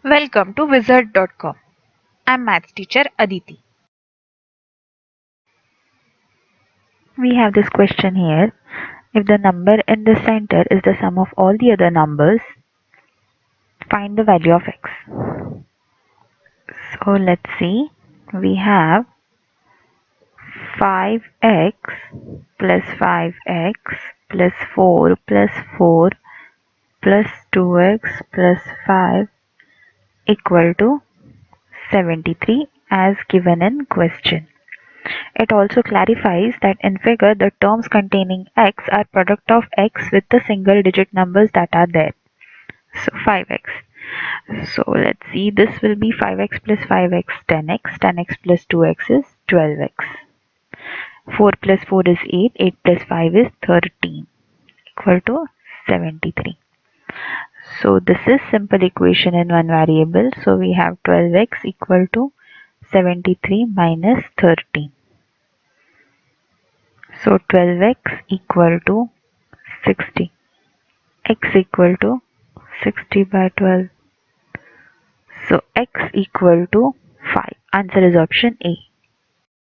Welcome to wizard.com. I'm maths teacher Aditi. We have this question here. If the number in the center is the sum of all the other numbers, find the value of x. So let's see. We have 5x plus 5x plus 4 plus 4 plus 2x plus 5 equal to 73 as given in question. It also clarifies that in figure the terms containing x are product of x with the single digit numbers that are there. So 5x. So let's see, this will be 5x plus 5x 10x, 10x plus 2x is 12x. 4 plus 4 is 8, 8 plus 5 is 13 equal to 73. So this is simple equation in one variable. So we have 12x equal to 73 minus 13. So 12x equal to 60. X equal to 60 by 12. So x equal to 5. Answer is option A.